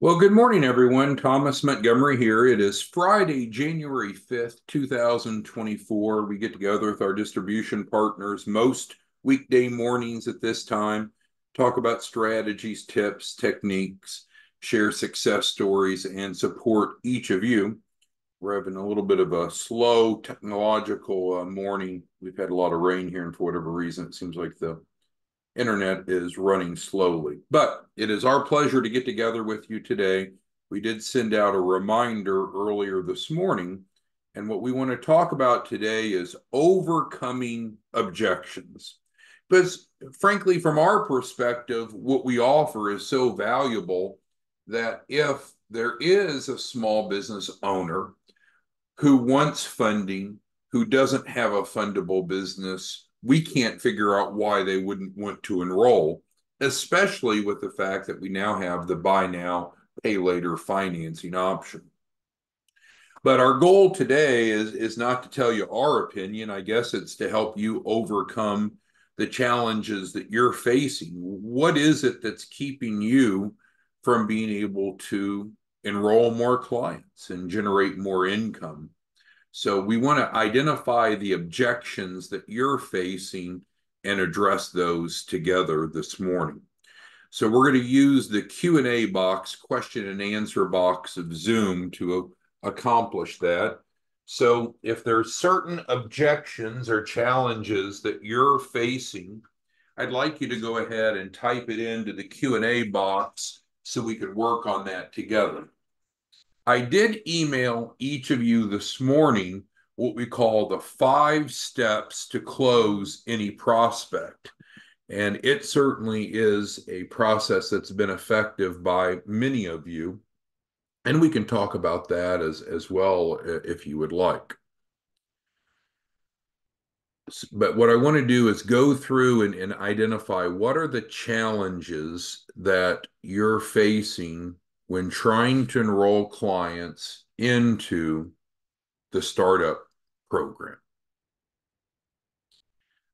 Well, good morning, everyone. Thomas Montgomery here. It is Friday, January 5th, 2024. We get together with our distribution partners most weekday mornings at this time, talk about strategies, tips, techniques, share success stories, and support each of you. We're having a little bit of a slow technological morning. We've had a lot of rain here, and for whatever reason, it seems like the internet is running slowly. But it is our pleasure to get together with you today. We did send out a reminder earlier this morning, and what we want to talk about today is overcoming objections. Because frankly, from our perspective, what we offer is so valuable that if there is a small business owner who wants funding, who doesn't have a fundable business, we can't figure out why they wouldn't want to enroll, especially with the fact that we now have the buy now, pay later financing option. But our goal today is not to tell you our opinion. I guess it's to help you overcome the challenges that you're facing. What is it that's keeping you from being able to enroll more clients and generate more income? So we want to identify the objections that you're facing and address those together this morning. So we're going to use the Q&A box, question and answer box of Zoom to accomplish that. So if there's certain objections or challenges that you're facing, I'd like you to go ahead and type it into the Q&A box so we can work on that together. I did email each of you this morning what we call the 5 steps to close any prospect. And it certainly is a process that's been effective by many of you. And we can talk about that as well if you would like. But what I want to do is go through and identify what are the challenges that you're facing when trying to enroll clients into the startup program.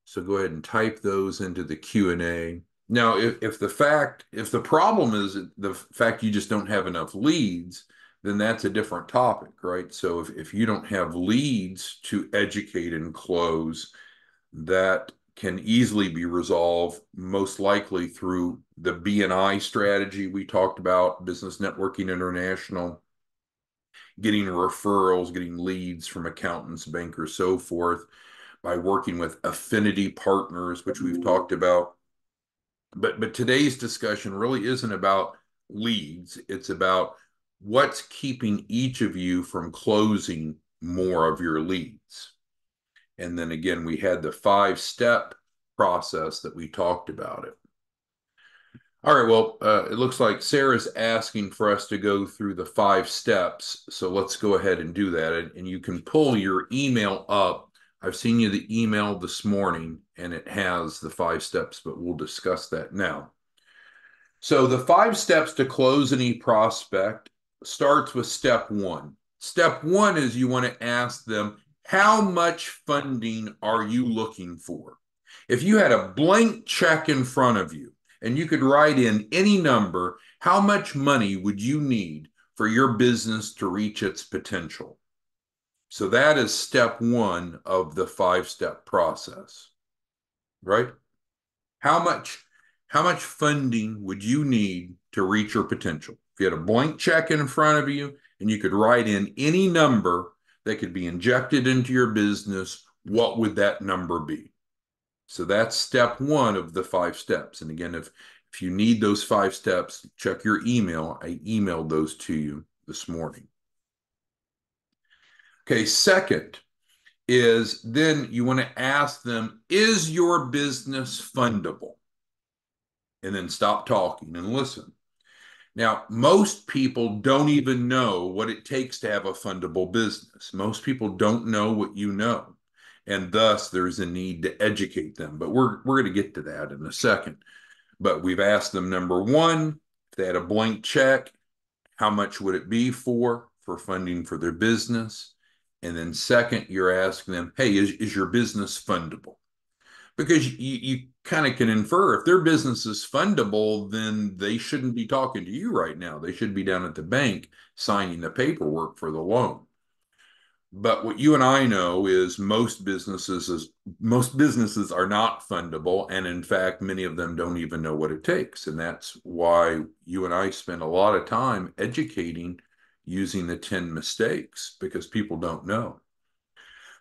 So go ahead and type those into the Q&A. Now, if the problem is the fact you just don't have enough leads, then that's a different topic, right? So if you don't have leads to educate and close, that can easily be resolved, most likely through the BNI strategy we talked about, Business Networking International, getting referrals, getting leads from accountants, bankers, so forth, by working with affinity partners, which we've talked about. But today's discussion really isn't about leads. It's about what's keeping each of you from closing more of your leads. And then again, we had the 5-step process that we talked about it. All right, well, it looks like Sarah's asking for us to go through the 5 steps. So let's go ahead and do that. And you can pull your email up. I've seen you the email this morning, and it has the 5 steps, but we'll discuss that now. So the 5 steps to close any prospect starts with step 1. Step 1 is you want to ask them, how much funding are you looking for? If you had a blank check in front of you and you could write in any number, how much money would you need for your business to reach its potential? So that is step 1 of the 5-step process, right? How much funding would you need to reach your potential? If you had a blank check in front of you and you could write in any number that could be injected into your business, what would that number be? So that's step 1 of the 5 steps. And again, if you need those 5 steps, check your email. I emailed those to you this morning. Okay, second is then you want to ask them, is your business fundable? And then stop talking and listen. Now, most people don't even know what it takes to have a fundable business. Most people don't know what you know. And thus, there's a need to educate them. But we're going to get to that in a second. But we've asked them, number 1, if they had a blank check, how much would it be for funding for their business? And then second, you're asking them, hey, is your business fundable? Because you kind of can infer if their business is fundable, then they shouldn't be talking to you right now. They should be down at the bank signing the paperwork for the loan. But what you and I know is most businesses are not fundable, and in fact, many of them don't even know what it takes. And that's why you and I spend a lot of time educating using the 10 mistakes because people don't know.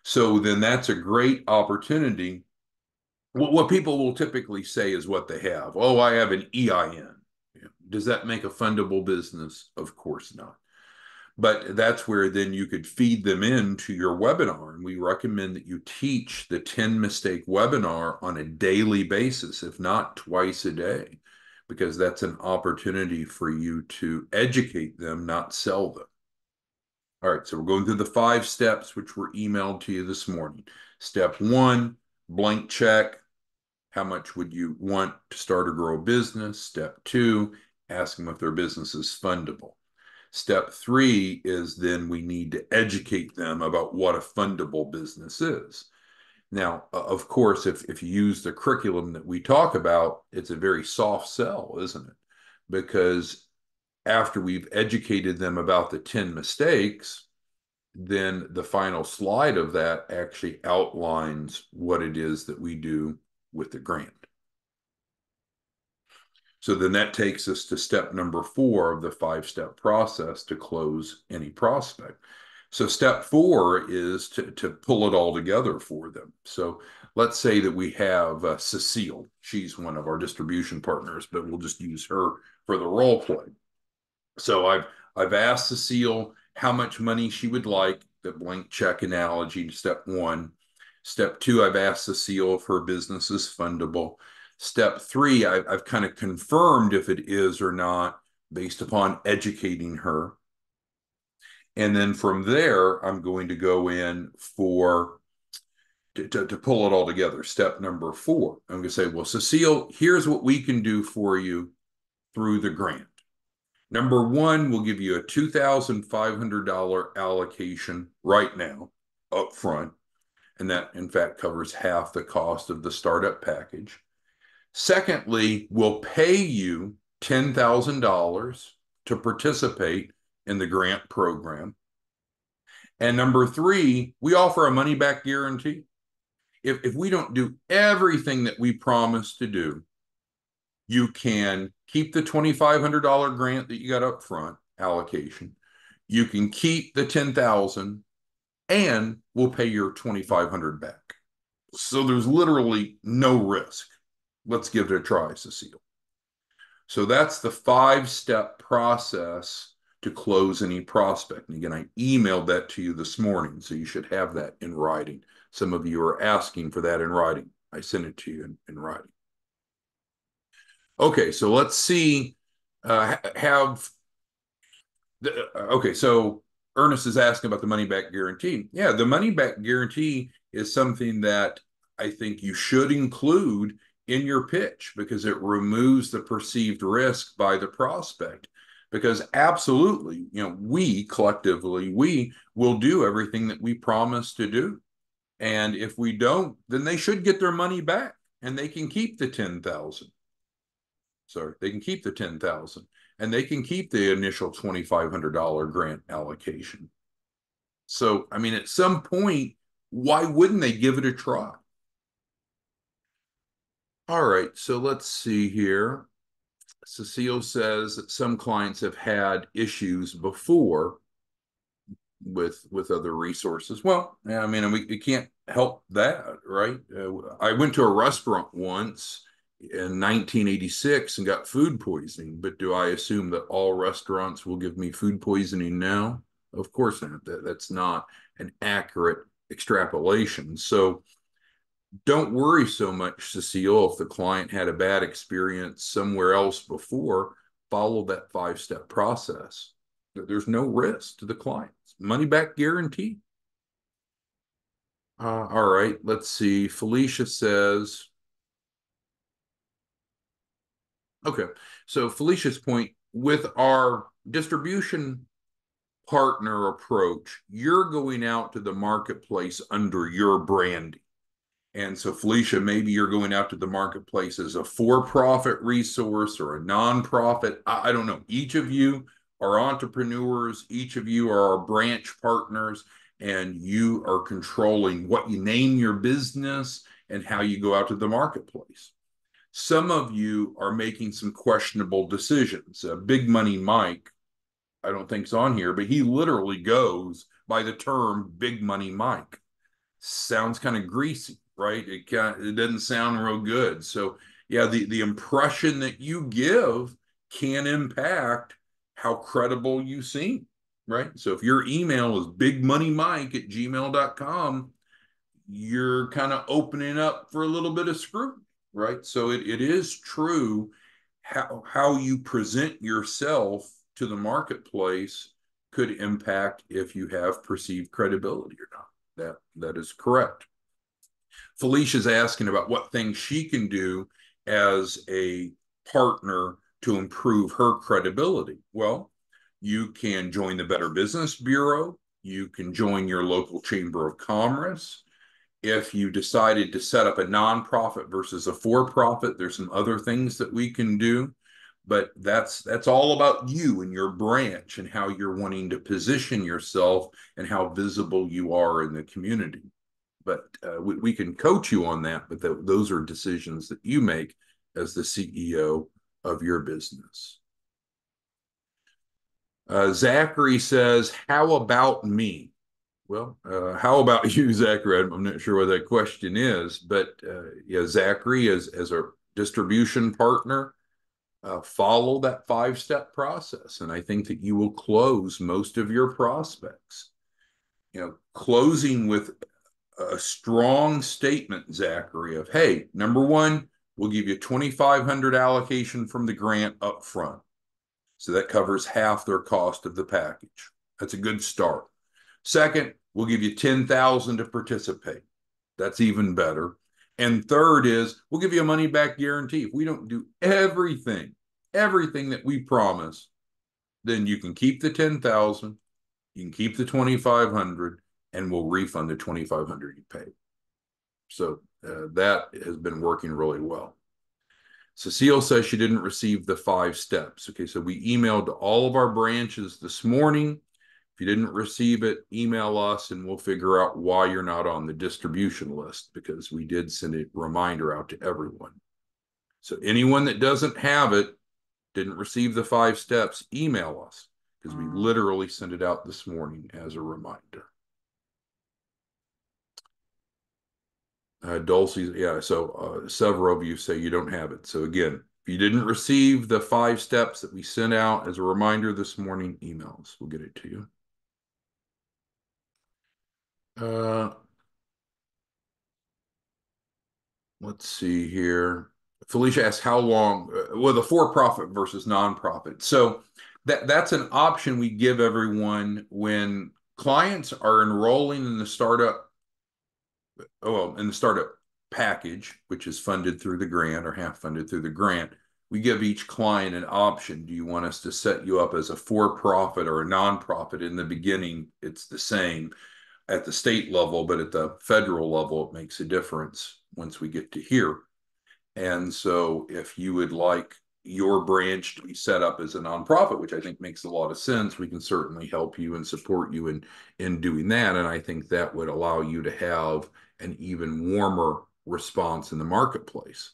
So then that's a great opportunity. What people will typically say is what they have. Oh, I have an EIN. Does that make a fundable business? Of course not. But that's where then you could feed them into your webinar. And we recommend that you teach the 10 mistake webinar on a daily basis, if not twice a day, because that's an opportunity for you to educate them, not sell them. All right, so we're going through the 5 steps, which were emailed to you this morning. Step 1, blank check. How much would you want to start or grow a business? Step 2, ask them if their business is fundable. Step 3 is then we need to educate them about what a fundable business is. Now, of course, if you use the curriculum that we talk about, it's a very soft sell, isn't it? Because after we've educated them about the 10 mistakes, then the final slide of that actually outlines what it is that we do with the grant. So then that takes us to step number 4 of the 5-step process to close any prospect. So step 4 is to pull it all together for them. So let's say that we have Cecile. She's one of our distribution partners, but we'll just use her for the role play. So I've asked Cecile how much money she would like, the blank check analogy, step 1. Step 2, I've asked Cecile if her business is fundable. Step 3, I've kind of confirmed if it is or not based upon educating her. And then from there, I'm going to go in to pull it all together. Step number 4, I'm going to say, well, Cecile, here's what we can do for you through the grant. Number 1, we'll give you a $2,500 allocation right now up front. And that, in fact, covers half the cost of the startup package. Secondly, we'll pay you $10,000 to participate in the grant program. And number 3, we offer a money back guarantee. If we don't do everything that we promise to do, you can keep the $2,500 grant that you got up front allocation. You can keep the $10,000 and we'll pay your $2,500 back. So there's literally no risk. Let's give it a try, Cecile. So that's the 5-step process to close any prospect. And again, I emailed that to you this morning, so you should have that in writing. Some of you are asking for that in writing. I sent it to you in writing. Okay, so let's see. Okay, so Ernest is asking about the money back guarantee. Yeah, the money back guarantee is something that I think you should include in your pitch because it removes the perceived risk by the prospect. Because absolutely, we collectively, we will do everything that we promise to do. And if we don't, then they should get their money back and they can keep the 10,000. Sorry, they can keep the 10,000 and they can keep the initial $2,500 grant allocation. So, I mean, at some point, why wouldn't they give it a try? All right, so let's see here. Cecile says that some clients have had issues before with other resources. Well, yeah, I mean, we can't help that, right? I went to a restaurant once in 1986 and got food poisoning, but do I assume that all restaurants will give me food poisoning now? Of course not. That's not an accurate extrapolation. So don't worry so much, Cecile, if the client had a bad experience somewhere else before. Follow that 5-step process. There's no risk to the clients. Money back guarantee. All right, let's see. Felicia says, okay, so Felicia's point with our distribution partner approach, you're going out to the marketplace under your branding. And so, Felicia, maybe you're going out to the marketplace as a for-profit resource or a nonprofit. I don't know. Each of you are entrepreneurs. Each of you are our branch partners, and you are controlling what you name your business and how you go out to the marketplace. Some of you are making some questionable decisions. Big Money Mike, I don't think is on here, but he literally goes by the term Big Money Mike. Sounds kind of greasy, right? It doesn't sound real good. So yeah, the impression that you give can impact how credible you seem, right? So if your email is bigmoneymike@gmail.com, you're kind of opening up for a little bit of scrutiny, right? So it is true how you present yourself to the marketplace could impact if you have perceived credibility or not. That is correct. Felicia's asking about what things she can do as a partner to improve her credibility. Well, you can join the Better Business Bureau. You can join your local chamber of commerce. If you decided to set up a nonprofit versus a for-profit, there's some other things that we can do, but that's all about you and your branch and how you're wanting to position yourself and how visible you are in the community. But we can coach you on that, but those are decisions that you make as the CEO of your business. Zachary says, how about me? Well, how about you, Zachary? I'm not sure what that question is, but yeah, Zachary, as a distribution partner, follow that 5-step process, and I think that you will close most of your prospects. Closing with a strong statement, Zachary, of, hey, number one, we'll give you 2,500 allocation from the grant up front. So that covers half their cost of the package. That's a good start. Second, we'll give you 10,000 to participate. That's even better. And third is we'll give you a money back guarantee. If we don't do everything that we promise, then you can keep the 10,000, you can keep the 2,500, and we'll refund the 2,500 you paid. So that has been working really well. Cecile says she didn't receive the 5 steps. Okay, so we emailed to all of our branches this morning. If you didn't receive it, email us and we'll figure out why you're not on the distribution list, because we did send a reminder out to everyone. So anyone that doesn't have it, didn't receive the 5 steps, email us, because we literally sent it out this morning as a reminder. Dulcie, yeah, so several of you say you don't have it. So again, if you didn't receive the 5 steps that we sent out as a reminder this morning, email us. We'll get it to you. Let's see here. Felicia asks how long, well, the for-profit versus nonprofit. So that's an option we give everyone when clients are enrolling in the startup package, which is funded through the grant or half funded through the grant. We give each client an option. Do you want us to set you up as a for-profit or a nonprofit? In the beginning, it's the same at the state level, but at the federal level, it makes a difference once we get to here. And so if you would like your branch to be set up as a nonprofit, which I think makes a lot of sense, we can certainly help you and support you in doing that. And I think that would allow you to have an even warmer response in the marketplace.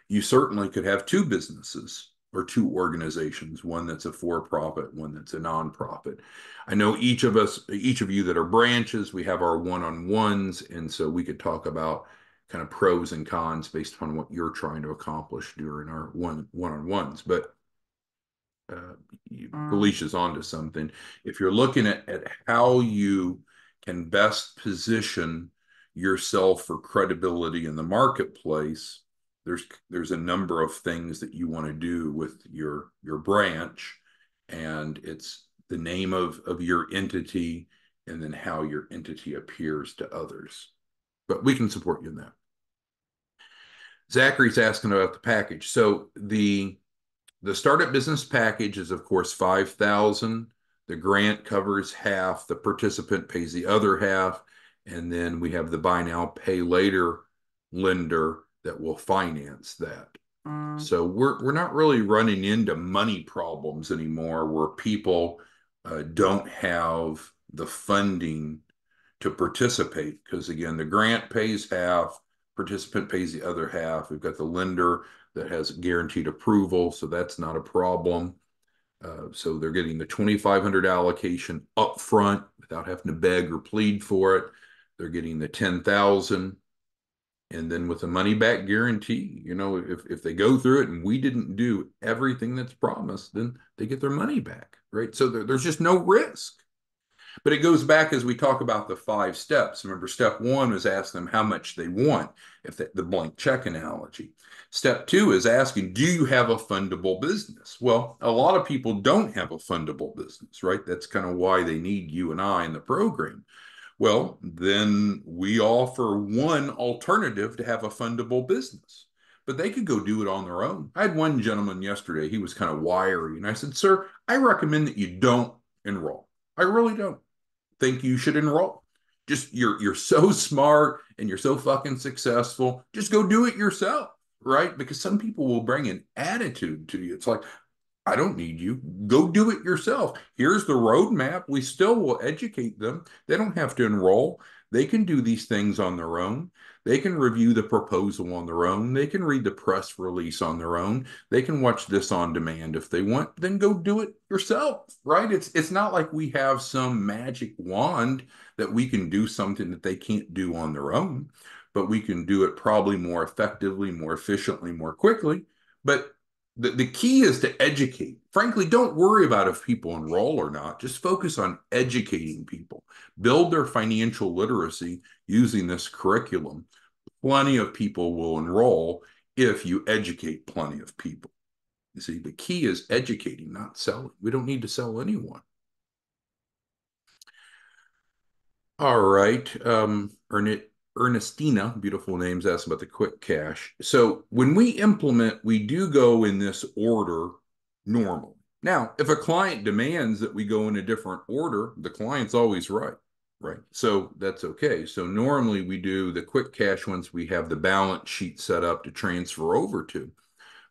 You certainly could have 2 businesses or 2 organizations, one that's a for-profit, one that's a nonprofit. I know each of you that are branches, we have our one-on-ones, and so we could talk about kind of pros and cons based upon what you're trying to accomplish during our one-on-ones. But Felicia's onto something. If you're looking at how you can best position yourself for credibility in the marketplace, there's a number of things that you want to do with your branch, and it's the name of your entity and then how your entity appears to others. But we can support you in that. Zachary's asking about the package. So the startup business package is, of course, $5,000. The grant covers half. The participant pays the other half. And then we have the buy now, pay later lender that will finance that. So we're not really running into money problems anymore where people don't have the funding to participate. Because again, the grant pays half, participant pays the other half. We've got the lender that has guaranteed approval, so that's not a problem. So they're getting the 2,500 allocation up front without having to beg or plead for it. They're getting the 10,000. And then with a money back guarantee, if they go through it and we didn't do everything that's promised, then they get their money back, right? So there's just no risk. But it goes back as we talk about the 5 steps. Remember, step 1 is ask them how much they want, if the blank check analogy. Step 2 is asking, do you have a fundable business? Well, a lot of people don't have a fundable business, right? That's kind of why they need you and I in the program. Well, then we offer one alternative to have a fundable business, but they could go do it on their own. I had one gentleman yesterday, he was kind of wiry, and I said, sir, I recommend that you don't enroll. I really don't think you should enroll. Just you're so smart and you're so fucking successful. Just go do it yourself, right? Because some people will bring an attitude to you. It's like, I don't need you. Go do it yourself. Here's the roadmap. We still will educate them. They don't have to enroll. They can do these things on their own. They can review the proposal on their own. They can read the press release on their own. They can watch this on demand if they want. Then go do it yourself, right? It's not like we have some magic wand that we can do something that they can't do on their own, but we can do it probably more effectively, more efficiently, more quickly. But the key is to educate. Frankly, don't worry about if people enroll or not. Just focus on educating people. Build their financial literacy using this curriculum. Plenty of people will enroll if you educate plenty of people. You see, the key is educating, not selling. We don't need to sell anyone. All right. Ernestina, beautiful names, asked about the quick cash. So when we implement, we do go in this order normally. Now, if a client demands that we go in a different order, the client's always right, right? So that's okay. So normally we do the quick cash once we have the balance sheet set up to transfer over to.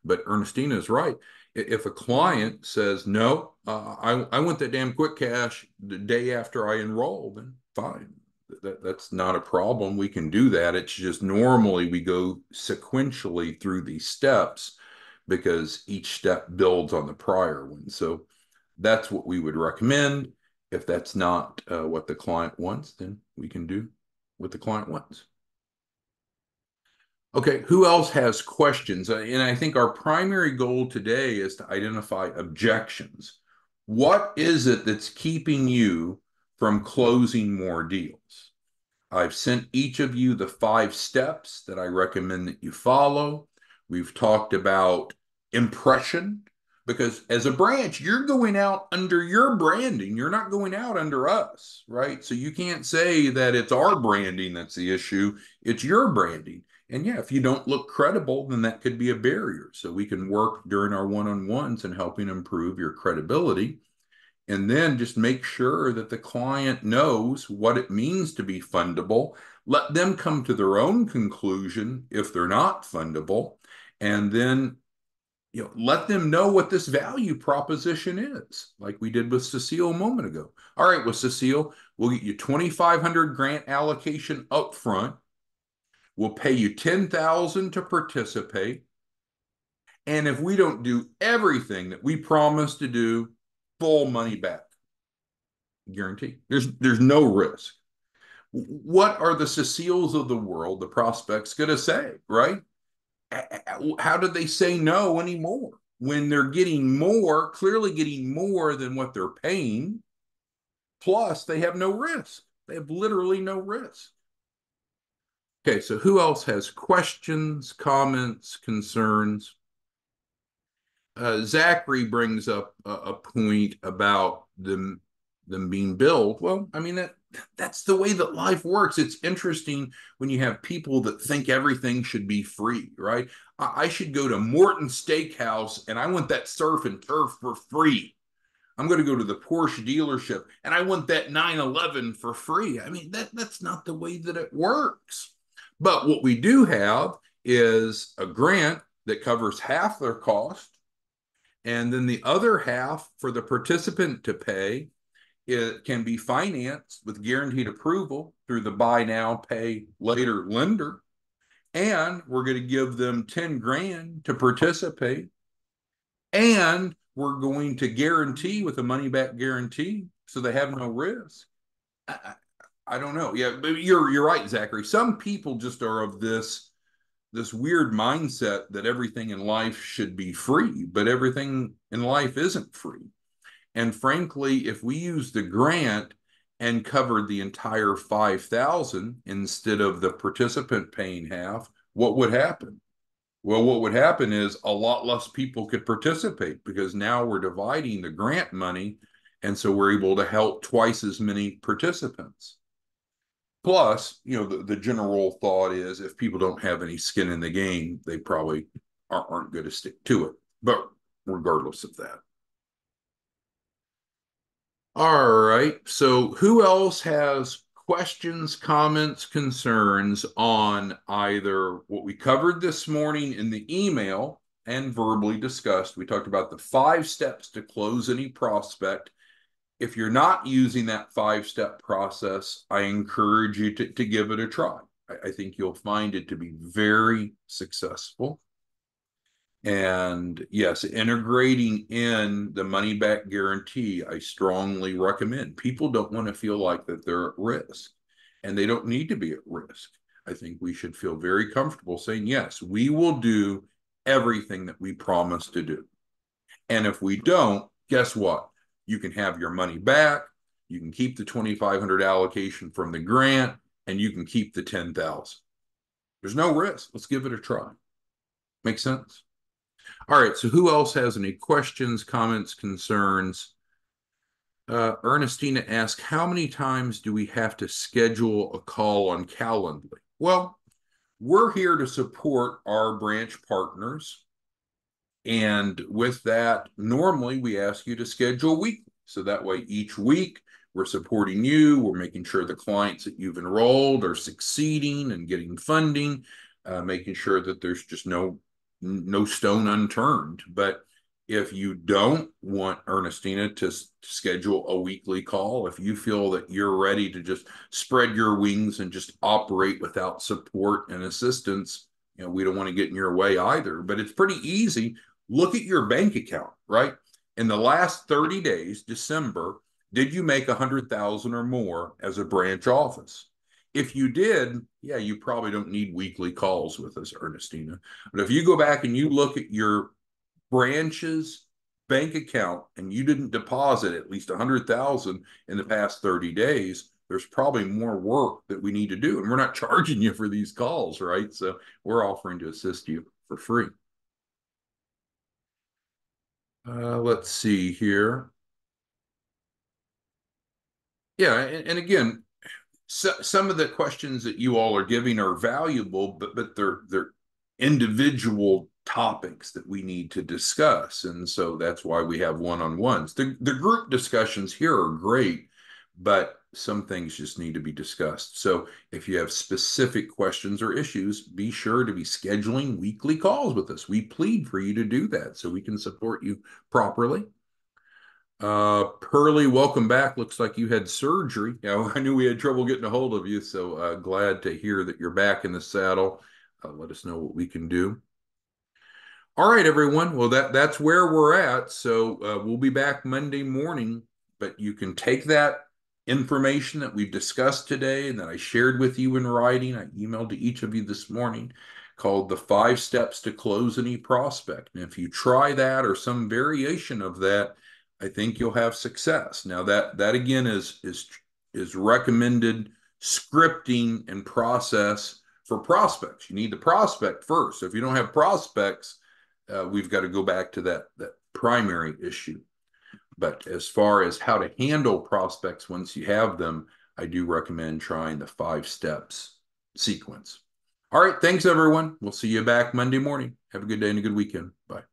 But Ernestina is right. If a client says, no, I want that damn quick cash the day after I enroll, then fine. That's not a problem. We can do that. It's just normally we go sequentially through these steps because each step builds on the prior one. So that's what we would recommend. If that's not what the client wants, then we can do what the client wants. Okay, who else has questions? And I think our primary goal today is to identify objections. What is it that's keeping you from closing more deals? I've sent each of you the 5 steps that I recommend that you follow. We've talked about impression, because as a branch, you're going out under your branding. You're not going out under us, right? So you can't say that it's our branding that's the issue. It's your branding. And yeah, if you don't look credible, then that could be a barrier. So we can work during our one-on-ones and helping improve your credibility. And then just make sure that the client knows what it means to be fundable. Let them come to their own conclusion if they're not fundable. And then let them know what this value proposition is, like we did with Cecile a moment ago. All right, with Cecile, we'll get you 2,500 grant allocation up front. We'll pay you 10,000 to participate. And if we don't do everything that we promised to do, full money back. Guarantee. There's no risk. What are the Ceciles of the world, the prospects, going to say, right? How do they say no anymore when they're getting more, clearly getting more than what they're paying? Plus, they have no risk. They have literally no risk. Okay, so who else has questions, comments, concerns? Zachary brings up a point about them being billed. Well, I mean, that's the way that life works. It's interesting when you have people that think everything should be free, right? I should go to Morton Steakhouse and I want that surf and turf for free. I'm going to go to the Porsche dealership and I want that 911 for free. I mean, that's not the way that it works. But what we do have is a grant that covers half their cost, and then the other half for the participant to pay. It can be financed with guaranteed approval through the buy now, pay later lender. And we're going to give them 10 grand to participate. And we're going to guarantee with a money back guarantee so they have no risk. I don't know. Yeah, but you're right, Zachary. Some people just are of this weird mindset that everything in life should be free, but everything in life isn't free. And frankly, if we use the grant and covered the entire 5,000 instead of the participant paying half, what would happen? Well, what would happen is a lot less people could participate because now we're dividing the grant money, and so we're able to help twice as many participants. Plus, the general thought is if people don't have any skin in the game, they probably aren't going to stick to it. But regardless of that. All right. So who else has questions, comments, concerns on either what we covered this morning in the email and verbally discussed? We talked about the 5 steps to close any prospect. If you're not using that 5-step process, I encourage you to give it a try. I think you'll find it to be very successful. And yes, integrating in the money back guarantee, I strongly recommend. People don't want to feel like that they're at risk, and they don't need to be at risk. I think we should feel very comfortable saying, yes, we will do everything that we promise to do. And if we don't, guess what? You can have your money back. You can keep the 2,500 allocation from the grant, and you can keep the 10,000. There's no risk. Let's give it a try. Make sense? All right, so who else has any questions, comments, concerns? Ernestina asked, how many times do we have to schedule a call on Calendly? Well, we're here to support our branch partners. And with that, normally we ask you to schedule weekly. So that way each week we're supporting you. We're making sure the clients that you've enrolled are succeeding and getting funding, making sure that there's just no stone unturned. But if you don't want Ernestina to schedule a weekly call, if you feel that you're ready to just spread your wings and just operate without support and assistance, we don't want to get in your way either. But it's pretty easy. Look at your bank account, right? In the last 30 days, December, did you make 100,000 or more as a branch office? If you did, yeah, you probably don't need weekly calls with us, Ernestina. But if you go back and you look at your branch's bank account and you didn't deposit at least 100,000 in the past 30 days, there's probably more work that we need to do. And we're not charging you for these calls, right? So we're offering to assist you for free. Let's see here. Yeah, and again, some of the questions that you all are giving are valuable, but they're individual topics that we need to discuss, and so that's why we have one-on-ones. The group discussions here are great, but some things just need to be discussed. So if you have specific questions or issues, be sure to be scheduling weekly calls with us. We plead for you to do that so we can support you properly. Pearlie, welcome back. Looks like you had surgery. I knew we had trouble getting a hold of you, so glad to hear that you're back in the saddle. Let us know what we can do. All right, everyone. Well, that's where we're at. So we'll be back Monday morning, but you can take that information that we've discussed today and that I shared with you in writing. I emailed to each of you this morning, called the 5 steps to close any prospect. And if you try that or some variation of that, I think you'll have success. Now that again is recommended scripting and process for prospects. You need the prospect first. So if you don't have prospects, we've got to go back to that primary issue. But as far as how to handle prospects once you have them, I do recommend trying the 5 steps sequence. All right, thanks everyone. We'll see you back Monday morning. Have a good day and a good weekend. Bye.